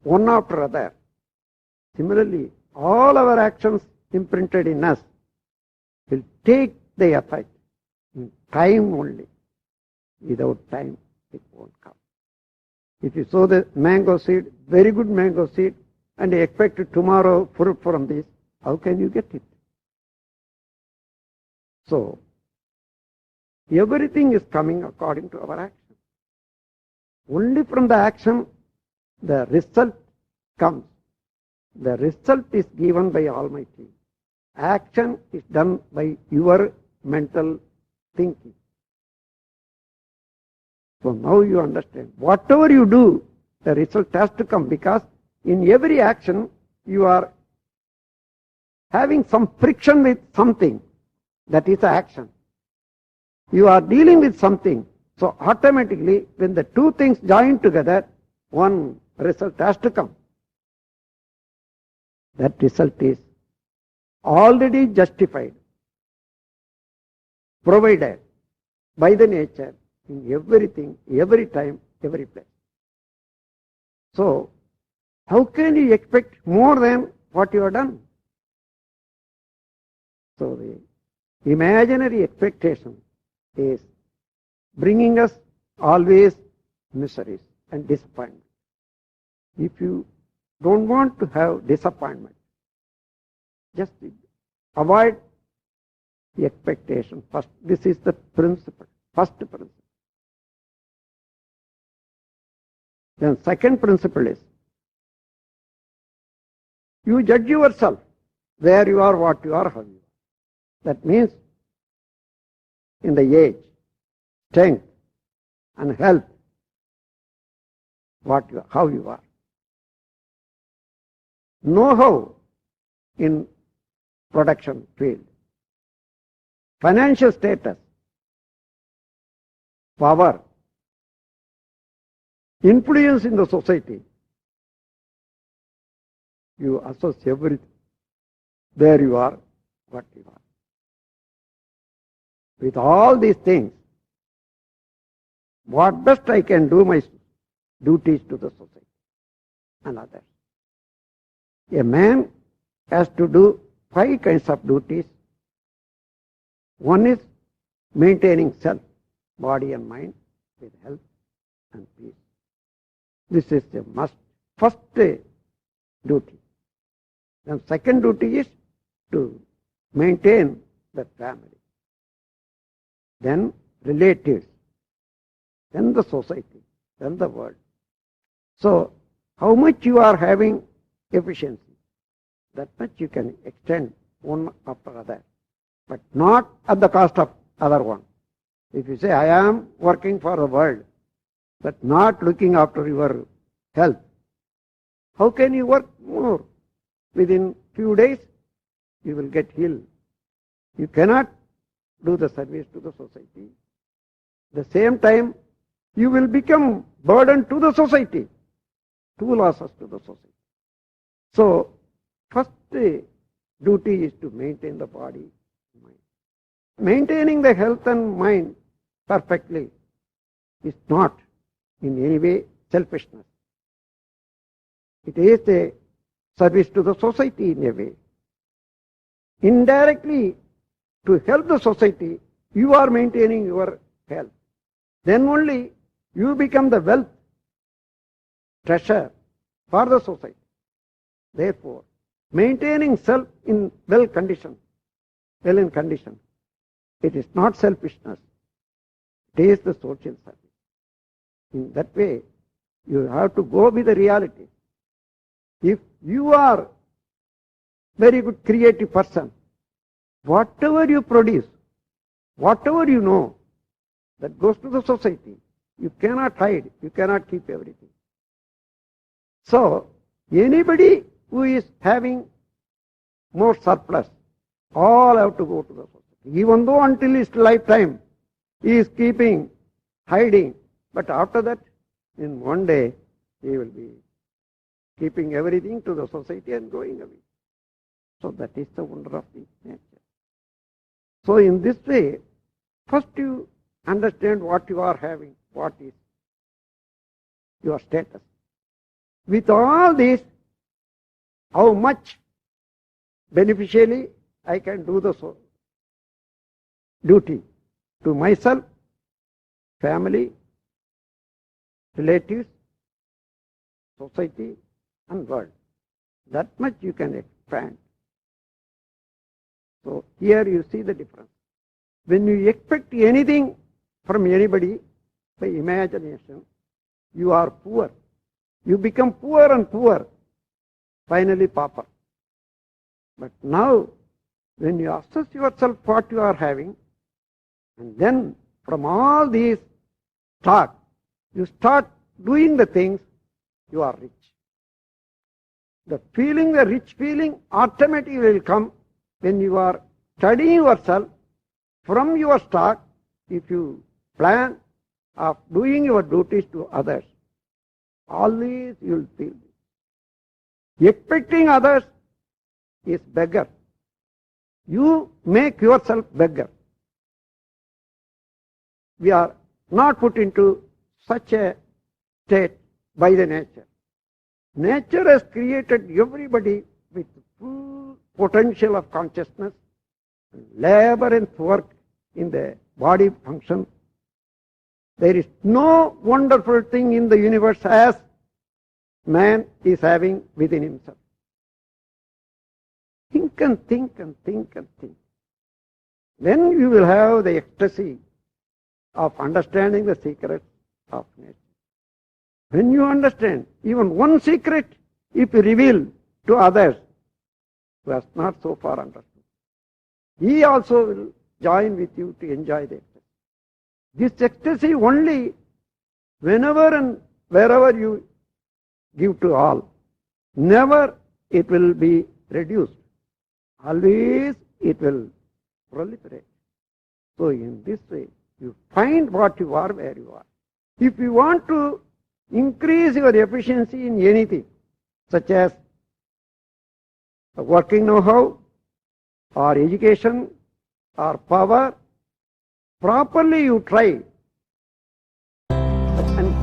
one after other. Similarly, all our actions imprinted in us will take the effect in time only. Without time, it won't come. If you sow the mango seed, very good mango seed, and you expect tomorrow fruit from this, how can you get it? So, everything is coming according to our action. Only from the action, the result comes. The result is given by Almighty. Action is done by your mental thinking. So now you understand. Whatever you do, the result has to come, because in every action you are having some friction with something. That is the action. You are dealing with something. So automatically, when the two things join together, one result has to come. That result is already justified, provided by the nature in everything, every time, every place. So, how can you expect more than what you have done? So, the imaginary expectation is bringing us always miseries and disappointment. If you don't want to have disappointment, just avoid the expectation first. This is the principle, first principle. Then second principle is, you judge yourself where you are, what you are, how you are. That means in the age, strength, and health, what you are, how you are. Know-how in production field, financial status, power, influence in the society. You assess everything. There you are, what you are. With all these things, what best I can do my duties to the society and others. A man has to do 5 kinds of duties. One is maintaining self, body and mind with health and peace. This is the first duty. Then second duty is to maintain the family. Then relatives. Then the society. Then the world. So, how much you are having efficiency, that much you can extend one after other, but not at the cost of other one. If you say, I am working for the world, but not looking after your health, how can you work more? Within few days, you will get ill. You cannot do the service to the society. At the same time, you will become burden to the society. 2 losses to the society. So, first duty is to maintain the body and mind. Maintaining the health and mind perfectly is not in any way selfishness. It is a service to the society in a way. Indirectly, to help the society, you are maintaining your health. Then only you become the wealth, treasure for the society. Therefore, maintaining self in well in condition, it is not selfishness. It is the social service. In that way, you have to go with the reality. If you are very good creative person, whatever you produce, whatever you know, that goes to the society. You cannot hide, you cannot keep everything. So, anybody who is having more surplus, all have to go to the society. Even though until his lifetime, he is keeping, hiding, but after that, in one day, he will be keeping everything to the society and going away. So that is the wonder of the nature. So in this way, first you understand what you are having, what is your status. With all this, how much beneficially I can do the duty to myself, family, relatives, society, and world. That much you can expand. So here you see the difference. When you expect anything from anybody by imagination, you are poor. You become poor and poor, finally pauper. But now, when you assess yourself what you are having, and then from all these talk, you start doing the things, you are rich. The rich feeling automatically will come when you are studying yourself from your stock. If you plan of doing your duties to others, always you will feel this. Expecting others is beggar. You make yourself beggar. We are not put into such a state by the nature. Nature has created everybody with full potential of consciousness, labor and work in the body function. There is no wonderful thing in the universe as man is having within himself. Think and think and think and think. Then you will have the ecstasy of understanding the secrets of nature. When you understand even one secret, if you reveal to others who has not so far understood, he also will join with you to enjoy the ecstasy. This ecstasy only whenever and wherever you give to all, never it will be reduced. Always it will proliferate. So in this way, you find what you are where you are. If you want to increase your efficiency in anything, such as working know-how, or education, or power, properly you try and